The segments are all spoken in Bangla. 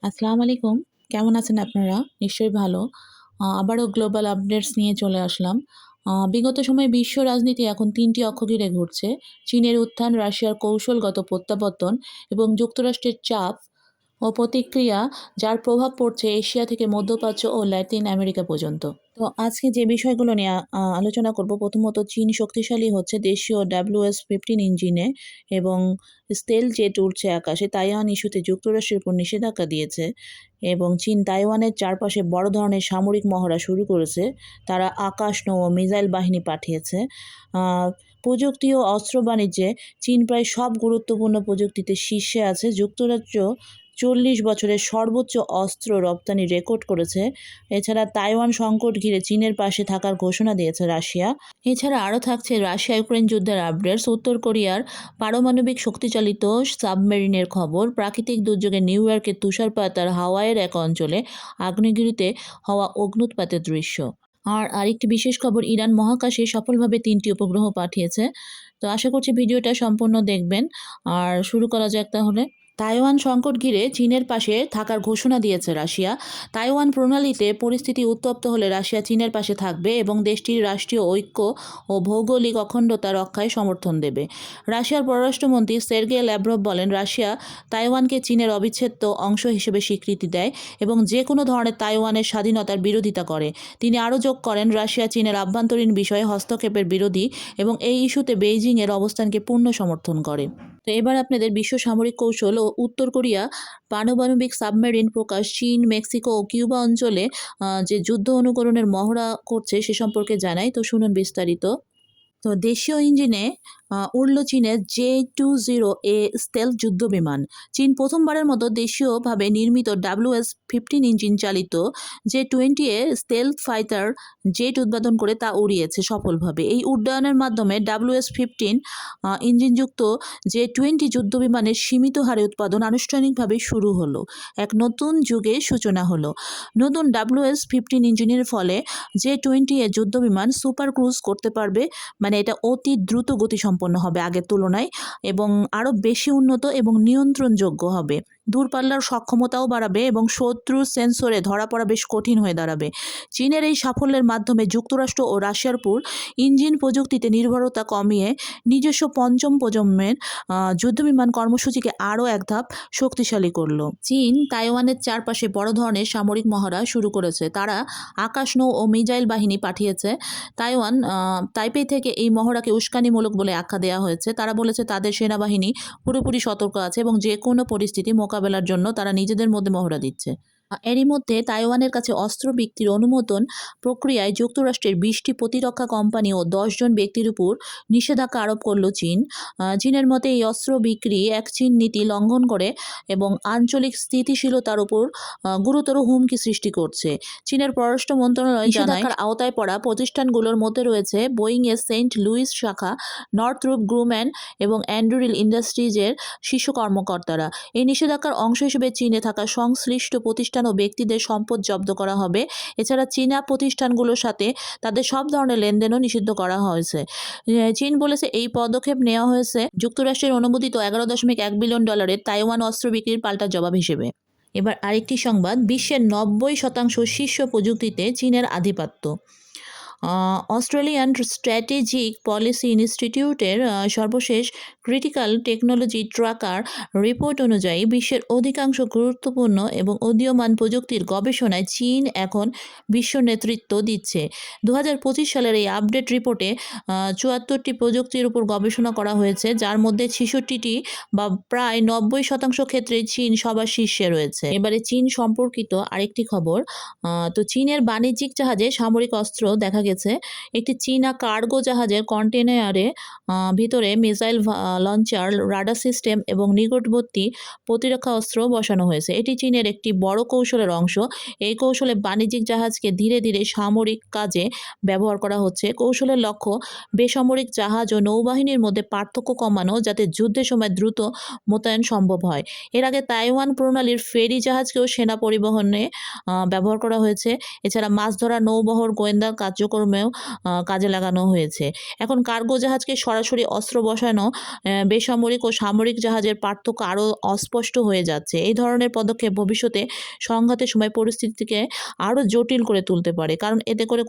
আসসালামু আলাইকুম। কেমন আছেন আপনারা? নিশ্চয়ই ভালো। আবারও গ্লোবাল আপডেটস নিয়ে চলে আসলাম। বিগত সময়ে বিশ্ব রাজনীতি এখন ৩ টি অক্ষ ঘিরে ঘুরছে। চীনের উত্থান, রাশিয়ার কৌশলগত প্রত্যাবর্তন এবং যুক্তরাষ্ট্রের চাপ ও প্রতিক্রিয়া, যার প্রভাব পড়ছে এশিয়া থেকে মধ্যপ্রাচ্য ও ল্যাটিন আমেরিকা পর্যন্ত। তো আজকে যে বিষয়গুলো নিয়ে আলোচনা করব, প্রথমত চীন শক্তিশালী হচ্ছে দেশীয় WS-15 ইঞ্জিনে এবং স্টেল জেট উড়ছে আকাশে। তাইওয়ান ইস্যুতে যুক্তরাষ্ট্রের উপর নিষেধাজ্ঞা দিয়েছে এবং চীন তাইওয়ানের চারপাশে বড় ধরনের সামরিক মহড়া শুরু করেছে। তারা আকাশ, নৌ ও মিসাইল বাহিনী পাঠিয়েছে। প্রযুক্তি ও অস্ত্র বাণিজ্যে চীন প্রায় সব গুরুত্বপূর্ণ প্রযুক্তিতে শীর্ষে আছে। যুক্তরাজ্য ৪০ বছরের সর্বোচ্চ অস্ত্র রপ্তানি রেকর্ড করেছে। এছাড়া তাইওয়ান সংকট ঘিরে চীনের পাশে থাকার ঘোষণা দিয়েছে রাশিয়া। এছাড়া আরও থাকছে রাশিয়া ইউক্রেন যুদ্ধের আপডেটস, উত্তর কোরিয়ার পারমাণবিক শক্তিচালিত সাবমেরিনের খবর, প্রাকৃতিক দুর্যোগে নিউ ইয়র্কের তুষারপাত আর হাওয়াইয়ের এক অঞ্চলে আগ্নেয়গিরিতে হওয়া অগ্ন্যুৎপাতের দৃশ্য। আর আরেকটি বিশেষ খবর, ইরান মহাকাশে সফলভাবে ৩টি উপগ্রহ পাঠিয়েছে। তো আশা করছি ভিডিওটা সম্পূর্ণ দেখবেন। আর শুরু করা যাক তাহলে। তাইওয়ান সংকট ঘিরে চীনের পাশে থাকার ঘোষণা দিয়েছে রাশিয়া। তাইওয়ান প্রণালীতে পরিস্থিতি উত্তপ্ত হলে রাশিয়া চীনের পাশে থাকবে এবং দেশটির রাষ্ট্রীয় ঐক্য ও ভৌগোলিক অখণ্ডতা রক্ষায় সমর্থন দেবে। রাশিয়ার পররাষ্ট্রমন্ত্রী সের্গেই ল্যাভরভ বলেন, রাশিয়া তাইওয়ানকে চীনের অবিচ্ছেদ্য অংশ হিসেবে স্বীকৃতি দেয় এবং যে কোনো ধরনের তাইওয়ানের স্বাধীনতার বিরোধিতা করে। তিনি আরও যোগ করেন, রাশিয়া চীনের আভ্যন্তরীণ বিষয়ে হস্তক্ষেপের বিরোধী এবং এই ইস্যুতে বেইজিংয়ের অবস্থানকে পূর্ণ সমর্থন করে। তো এবার আপনাদের বিশ্ব সামরিক কৌশল ও উত্তর কোরিয়া পারমাণবিক সাবমেরিন প্রকাশ, চীন, মেক্সিকো ও কিউবা অঞ্চলে যে যুদ্ধ অনুকরণের মহড়া করছে সে সম্পর্কে জানাই। তো শুনুন বিস্তারিত। তো দেশীয় ইঞ্জিনে উড়ল চীনের J-20A স্টেলথ যুদ্ধবিমান। চীন প্রথমবারের মতো দেশীয়ভাবে নির্মিত WS-15 ইঞ্জিন চালিত J-20A স্টেলথ ফাইটার জেট উৎপাদন করে তা উড়িয়েছে সফলভাবে। এই উড্ডয়নের মাধ্যমে WS-15 ইঞ্জিনযুক্ত J-20 যুদ্ধবিমানের সীমিত হারে উৎপাদন আনুষ্ঠানিকভাবে শুরু হলো। এক নতুন যুগের সূচনা হলো। নতুন WS-15 ইঞ্জিনের ফলে J-20A যুদ্ধবিমান সুপার ক্রুজ করতে পারবে, মানে এটা অতি দ্রুত গতিসম্পন্ন হবে আগের তুলনায় এবং আরও বেশি উন্নত এবং নিয়ন্ত্রণযোগ্য হবে। দূরপাল্লার সক্ষমতাও বাড়াবে এবং শত্রুর সেন্সরে ধরা পড়া বেশ কঠিন হয়ে দাঁড়াবে। চীনের এই সাফল্যের মাধ্যমে যুক্তরাষ্ট্র ও রাশিয়ার উপর ইঞ্জিন প্রযুক্তিতে নির্ভরতা কমিয়ে নিজস্ব পঞ্চম প্রজন্মের যুদ্ধবিমান কর্মসূচিকে আরও এক ধাপ শক্তিশালী করল। চীন তাইওয়ানের চারপাশে বড় ধরনের সামরিক মহড়া শুরু করেছে। তারা আকাশ, নৌ ও মিসাইল বাহিনী পাঠিয়েছে। তাইপেই থেকে এই মহড়াকে উস্কানিমূলক বলে আখ্যা দেওয়া হয়েছে। তারা বলেছে তাদের সেনাবাহিনী পুরোপুরি সতর্ক আছে এবং যে কোনো পরিস্থিতি মোকাবেলার জন্য তারা নিজেদের মধ্যে মহড়া দিচ্ছে। এরই মধ্যে তাইওয়ানের কাছে অস্ত্র বিক্রির অনুমোদন প্রক্রিয়ায় যুক্তরাষ্ট্রের 20টি প্রতিরক্ষা কোম্পানি ও 10 জন ব্যক্তির উপর নিষেধাজ্ঞা আরোপ করল চীন। চীনের মতে এই অস্ত্র বিক্রি এক চীন নীতি লঙ্ঘন করে এবং আঞ্চলিক স্থিতিশীলতার উপর গুরুতর হুমকি সৃষ্টি করছে। চীনের পররাষ্ট্র মন্ত্রণালয় জানায়, নিষেধাজ্ঞার আওতায় পড়া প্রতিষ্ঠানগুলোর মধ্যে রয়েছে বোয়িংয়ের সেন্ট লুইস শাখা, নর্থরুপ গ্রুম্যান এবং অ্যান্ডুরিল ইন্ডাস্ট্রিজের শীর্ষ কর্মকর্তারা। এই নিষেধাজ্ঞার অংশ হিসেবে চীনে থাকা সংশ্লিষ্ট প্রতিষ্ঠান ও ব্যক্তিদের সম্পদ জব্দ করা হবে। এছাড়া চীনা প্রতিষ্ঠানগুলোর সাথে তাদের সব ধরনের লেনদেনও নিষিদ্ধ করা হয়েছে। চীন বলেছে এই পদক্ষেপ নেওয়া হয়েছে যুক্তরাষ্ট্রের অনুমোদিত $11.1 বিলিয়ন তাইওয়ান অস্ত্র বিক্রির পাল্টা জবাব হিসেবে। এবার আরেকটি সংবাদ, বিশ্বের 90% শীর্ষ প্রযুক্তিতে চীনের আধিপত্য। অস্ট্রেলিয়ান স্ট্র্যাটেজিক পলিসি ইনস্টিটিউটের সর্বশেষ ক্রিটিক্যাল টেকনোলজি ট্র্যাকার রিপোর্ট অনুযায়ী বিশ্বের অধিকাংশ গুরুত্বপূর্ণ এবং উদীয়মান প্রযুক্তির গবেষণায় চীন এখন বিশ্ব নেতৃত্ব দিচ্ছে। 2025 সালের এই আপডেট রিপোর্টে 74টি প্রযুক্তির উপর গবেষণা করা হয়েছে, যার মধ্যে 66টি বা প্রায় 90% ক্ষেত্রে চীন সবার শীর্ষে রয়েছে। এবারে চীন সম্পর্কিত আরেকটি খবর। তো চীনের বাণিজ্যিক জাহাজে সামরিক অস্ত্র দেখা গেছে। একটি চীনা কার্গো জাহাজের কন্টেনারে ভিতরে মিসাইল লঞ্চার, রাডার সিস্টেম এবং নিকটবর্তী প্রতিরক্ষা অস্ত্র বসানো হয়েছে। এটি চীনের একটি বড় কৌশলের অংশ। এই কৌশলে বাণিজ্যিক জাহাজকে ধীরে ধীরে সামরিক কাজে ব্যবহার করা হচ্ছে। কৌশলের লক্ষ্য বেসামরিক জাহাজ ও নৌবাহিনীর মধ্যে পার্থক্য কমানো, যাতে যুদ্ধের সময় দ্রুত মোতায়েন সম্ভব হয়। এর আগে তাইওয়ান প্রণালীর ফেরি জাহাজকেও সেনা পরিবহনে ব্যবহার করা হয়েছে। এছাড়া মাছ ধরা, নৌবহর, গোয়েন্দা কার্যক্রম কার্যক্রমেও কাজে লাগানো হয়েছে। এখন কার্গো জাহাজকে সরাসরি অস্ত্র বসানো বেসামরিক ও সামরিক জাহাজের পার্থক্য আরও অস্পষ্ট হয়ে যাচ্ছে। এই ধরনের পদক্ষেপ ভবিষ্যতে সংঘাতের সময় পরিস্থিতিকে আরও জটিল করে তুলতে পারে, কারণ এতে করে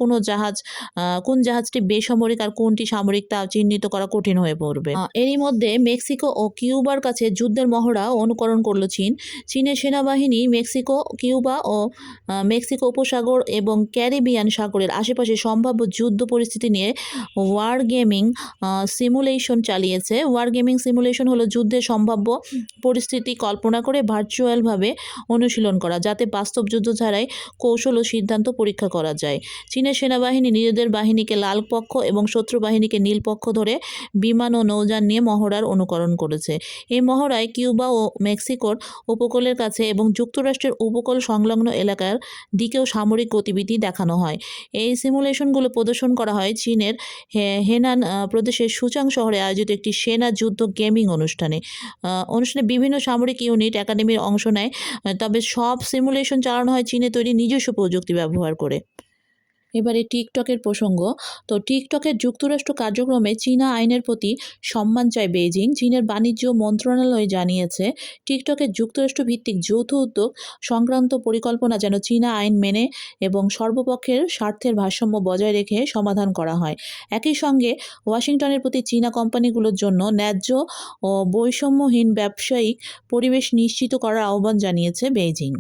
কোন জাহাজটি বেসামরিক আর কোনটি সামরিক তা চিহ্নিত করা কঠিন হয়ে পড়বে। এরই মধ্যে মেক্সিকো ও কিউবার কাছে যুদ্ধের মহড়া অনুকরণ করল চীন। চীনের সেনাবাহিনী মেক্সিকো, কিউবা ও মেক্সিকো উপসাগর এবং ক্যারিবিয়ান সাগরের আশেপাশে সম্ভাব্য যুদ্ধ পরিস্থিতি নিয়ে ওয়ার গেমিং সিমুলেশন চালিয়েছে। ওয়ার গেমিং সিমুলেশন হলো যুদ্ধের সম্ভাব্য পরিস্থিতি কল্পনা করে ভার্চুয়ালভাবে অনুশীলন করা, যাতে বাস্তব যুদ্ধ ছাড়াই কৌশল ও সিদ্ধান্ত পরীক্ষা করা যায়। চীনের সেনাবাহিনী নিজেদের বাহিনীকে লাল পক্ষ এবং শত্রু বাহিনীকে নীল পক্ষ ধরে বিমান ও নৌযান নিয়ে মহড়ার অনুকরণ করেছে। এই মহড়ায় কিউবা ও মেক্সিকোর উপকূলের কাছে এবং যুক্তরাষ্ট্রের উপকূল সংলগ্ন এলাকার দিকেও সামরিক গতিবিধি দেখানো হয়। এই সিমুলেশনগুলো প্রদর্শন করা হয় চীনের হেনান প্রদেশের সুচাং শহরে আয়োজিত একটি সেনা যুদ্ধ গেমিং অনুষ্ঠানে। বিভিন্ন সামরিক ইউনিট একাডেমির অংশ নেয়, তবে সব সিমুলেশন চালানো হয় চীনে তৈরি নিজস্ব প্রযুক্তি ব্যবহার করে। এবারে টিকটকের প্রসঙ্গ। তো টিকটকের যুক্তরাষ্ট্র কার্যক্রমে চীনা আইনের প্রতি সম্মান চায় বেইজিং। চীনের বাণিজ্য মন্ত্রণালয় জানিয়েছে, টিকটকের যুক্তরাষ্ট্র ভিত্তিক যৌথ উদ্যোগ সংক্রান্ত পরিকল্পনা যেন চীনা আইন মেনে এবং সর্বপক্ষের স্বার্থের ভারসাম্য বজায় রেখে সমাধান করা হয়। একই সঙ্গে ওয়াশিংটনের প্রতি চীনা কোম্পানিগুলোর জন্য ন্যায্য ও বৈষম্যহীন ব্যবসায়িক পরিবেশ নিশ্চিত করার আহ্বান জানিয়েছে বেইজিং।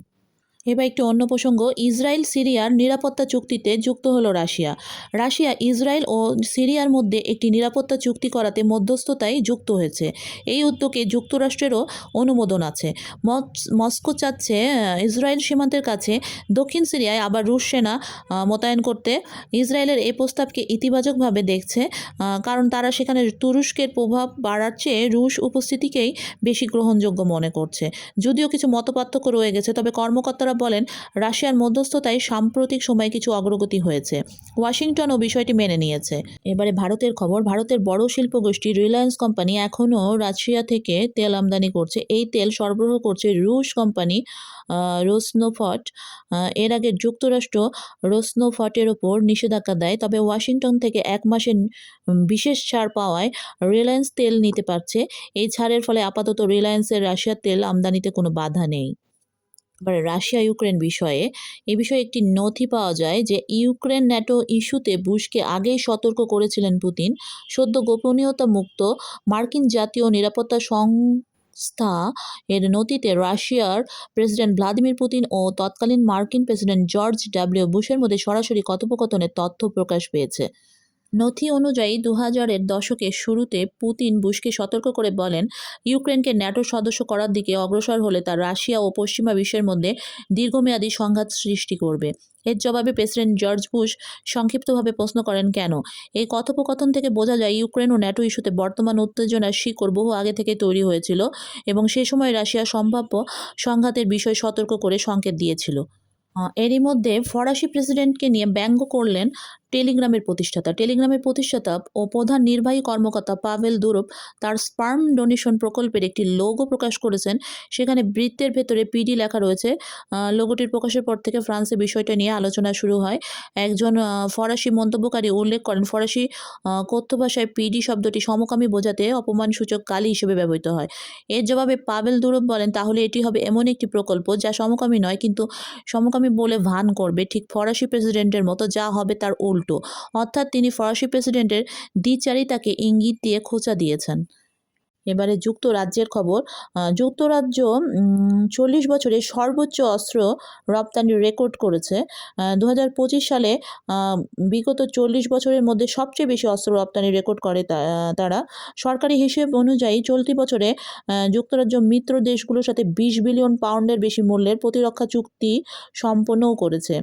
এবার একটু অন্য প্রসঙ্গ। ইসরায়েল সিরিয়ার নিরাপত্তা চুক্তিতে যুক্ত হলো রাশিয়া। রাশিয়া ইসরায়েল ও সিরিয়ার মধ্যে একটি নিরাপত্তা চুক্তি করাতে মধ্যস্থতায় যুক্ত হয়েছে। এই উদ্যোগে যুক্তরাষ্ট্রেরও অনুমোদন আছে। মস্কো চাচ্ছে ইসরায়েল সীমান্তের কাছে দক্ষিণ সিরিয়ায় আবার রুশ সেনা মোতায়েন করতে। ইসরায়েলের এই প্রস্তাবকে ইতিবাচকভাবে দেখছে, কারণ তারা সেখানে তুরস্কের প্রভাব বাড়ার চেয়ে রুশ উপস্থিতিকেই বেশি গ্রহণযোগ্য মনে করছে। যদিও কিছু মতপার্থক্য রয়ে গেছে, তবে কর্মকর্তারা বলেন রাশিয়ার মধ্যস্থতায় সাম্প্রতিক সময়ে কিছু অগ্রগতি হয়েছে। ওয়াশিংটনও বিষয়টি মেনে নিয়েছে। এবারে ভারতের খবর। ভারতের বড় শিল্পগোষ্ঠী রিলায়েন্স কোম্পানি এখনও রাশিয়া থেকে তেল আমদানি করছে। এই তেল সরবরাহ করছে রুশ কোম্পানি রোসনেফট। এর আগে যুক্তরাষ্ট্র রোসনেফটের ওপর নিষেধাজ্ঞা দেয়, তবে ওয়াশিংটন থেকে 1 মাসের বিশেষ ছাড় পাওয়ায় রিলায়েন্স তেল নিতে পারছে। এই ছাড়ের ফলে আপাতত রিলায়েন্সের রাশিয়ার তেল আমদানিতে কোনো বাধা নেই। এবার রাশিয়া ইউক্রেন বিষয়ে, এ বিষয়ে একটি নথি পাওয়া যায় যে ইউক্রেন ন্যাটো ইস্যুতে বুশকে আগেই সতর্ক করেছিলেন পুতিন। সদ্য গোপনীয়তা মুক্ত মার্কিন জাতীয় নিরাপত্তা সংস্থা এর নথিতে রাশিয়ার প্রেসিডেন্ট ভ্লাদিমির পুতিন ও তৎকালীন মার্কিন প্রেসিডেন্ট জর্জ ডব্লিউ বুশের মধ্যে সরাসরি কথোপকথনের তথ্য প্রকাশ পেয়েছে। নথি অনুযায়ী 2000-এর দশকের শুরুতে পুতিন বুশকে সতর্ক করে বলেন, ইউক্রেনকে ন্যাটোর সদস্য করার দিকে অগ্রসর হলে তা রাশিয়া ও পশ্চিমা বিশ্বের মধ্যে দীর্ঘমেয়াদী সংঘাত সৃষ্টি করবে। এর জবাবে প্রেসিডেন্ট জর্জ বুশ সংক্ষিপ্তভাবে প্রশ্ন করেন, কেন? এই কথোপকথন থেকে বোঝা যায় ইউক্রেন ও ন্যাটো ইস্যুতে বর্তমান উত্তেজনার শিকড় বহু আগে থেকে তৈরি হয়েছিল এবং সে সময় রাশিয়া সম্ভাব্য সংঘাতের বিষয়ে সতর্ক করে সংকেত দিয়েছিল। এরই মধ্যে ফরাসি প্রেসিডেন্টকে নিয়ে ব্যঙ্গ করলেন টেলিগ্রামের প্রতিষ্ঠাতা ও প্রধান নির্বাহী কর্মকর্তা পাভেল দুরভ। তার স্পার্ম ডোনেশন প্রকল্পের একটি লোগো প্রকাশ করেছেন। সেখানে বৃত্তের ভেতরে পিডি লেখা রয়েছে। লোগোটির প্রকাশের পর থেকে ফ্রান্সে বিষয়টা নিয়ে আলোচনা শুরু হয়। একজন ফরাসি মন্তব্যকারী উল্লেখ করেন, ফরাসি কথ্য ভাষায় পিডি শব্দটি সমকামী বোঝাতে অপমানসূচক গালি হিসেবে ব্যবহৃত হয়। এর জবাবে পাভেল দুরভ বলেন, তাহলে এটি হবে এমন একটি প্রকল্প যা সমকামী নয়, কিন্তু সমকামী বলে ভান করবে, ঠিক ফরাসি প্রেসিডেন্টের মতো, যা হবে তার উল্টো। অর্থাৎ তিনি ফরাসি প্রেসিডেন্টের দ্বিচারিতাকে ইঙ্গিত দিয়ে খোঁচা দিয়েছেন। এবারে যুক্তরাজ্যের খবর। যুক্তরাজ্য 40 বছরে সর্বোচ্চ অস্ত্র রপ্তানির রেকর্ড করেছে। 2025 সালে বিগত 40 বছরের মধ্যে সবচেয়ে বেশি অস্ত্র রপ্তানির রেকর্ড করে তারা। সরকারি হিসেব অনুযায়ী চলতি বছরে যুক্তরাজ্য মিত্র দেশগুলোর সাথে 20 বিলিয়ন পাউন্ডের বেশি মূল্যের প্রতিরক্ষা চুক্তি সম্পন্নও করেছে।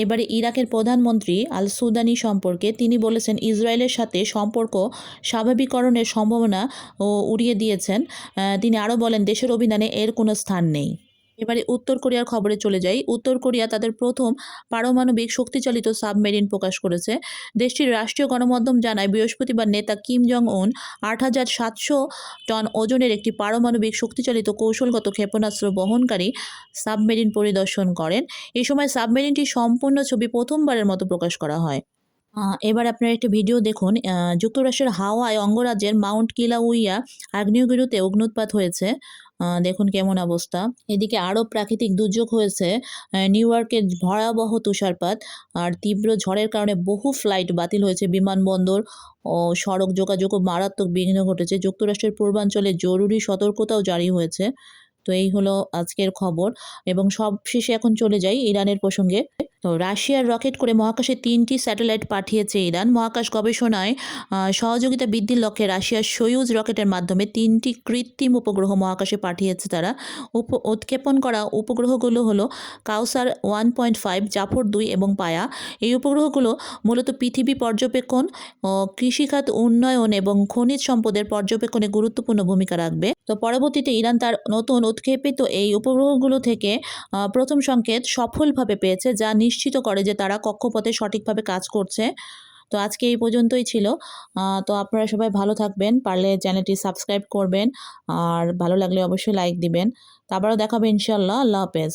এবারে ইরাকের প্রধানমন্ত্রী আল সুদানি সম্পর্কে তিনি বলেছেন, ইসরায়েলের সাথে সম্পর্ক স্বাভাবিকরণের সম্ভাবনা উড়িয়ে দিয়েছেন। তিনি আরও বলেন, দেশের অভিধানে এর কোনো স্থান নেই। এবারে উত্তর কোরিয়ার খবরে চলে যাই। উত্তর কোরিয়া তাদের প্রথম পারমাণবিক শক্তিচালিত সাবমেরিন প্রকাশ করেছে। দেশটির রাষ্ট্রীয় গণমাধ্যম জানায় বৃহস্পতিবার নেতা কিম জং উন ৮,৭০০ টন ওজনের একটি পারমাণবিক শক্তিচালিত কৌশলগত ক্ষেপণাস্ত্র বহনকারী সাবমেরিন পরিদর্শন করেন। এ সময় সাবমেরিনটির সম্পূর্ণ ছবি প্রথমবারের মতো প্রকাশ করা হয়। এবার আপনারা একটা ভিডিও দেখুন। যুক্তরাষ্ট্রের হাওয়াই অঙ্গরাজ্যের মাউন্ট কিলাউইয়া আগ্নেয়গিরিতে অগ্ন্যুৎপাত হয়েছে। দেখুন কেমন অবস্থা। এদিকে আরও প্রাকৃতিক দুর্যোগ হয়েছে। নিউ ইয়র্কে ভয়াবহ তুষারপাত আর তীব্র ঝড়ের কারণে বহু ফ্লাইট বাতিল হয়েছে। বিমানবন্দর ও সড়ক যোগাযোগও মারাত্মক বিঘ্ন ঘটেছে। যুক্তরাষ্ট্রের পূর্বাঞ্চলে জরুরি সতর্কতাও জারি হয়েছে। তো এই হলো আজকের খবর এবং সবশেষে এখন চলে যাই ইরানের প্রসঙ্গে। তো রাশিয়ার রকেট করে মহাকাশে ৩টি স্যাটেলাইট পাঠিয়েছে ইরান। মহাকাশ গবেষণায় সহযোগিতা বৃদ্ধির লক্ষ্যে রাশিয়ার সোয়ুজ রকেটের মাধ্যমে ৩টি কৃত্রিম উপগ্রহ মহাকাশে পাঠিয়েছে তারা। উৎক্ষেপণ করা উপগ্রহগুলো হলো কাউসার 1.5, জাফর 2 এবং পায়া। এই উপগ্রহগুলো মূলত পৃথিবী পর্যবেক্ষণ, কৃষিখাত উন্নয়ন এবং খনিজ সম্পদের পর্যবেক্ষণে গুরুত্বপূর্ণ ভূমিকা রাখবে। তো পরবর্তীতে ইরান তার নতুন উৎক্ষেপিত এই উপগ্রহগুলো থেকে প্রথম সংকেত সফলভাবে পেয়েছে, যা নিশ্চিত করে যে তারা কক্ষপথে সঠিকভাবে কাজ করছে। তো আজকে এই পর্যন্তই ছিল। তো আপনারা সবাই ভালো থাকবেন, পারলে চ্যানেলটি সাবস্ক্রাইব করবেন আর ভালো লাগলে অবশ্যই লাইক দিবেন। তো আবারও দেখা হবে ইনশাআল্লাহ। আল্লাহ হাফেজ।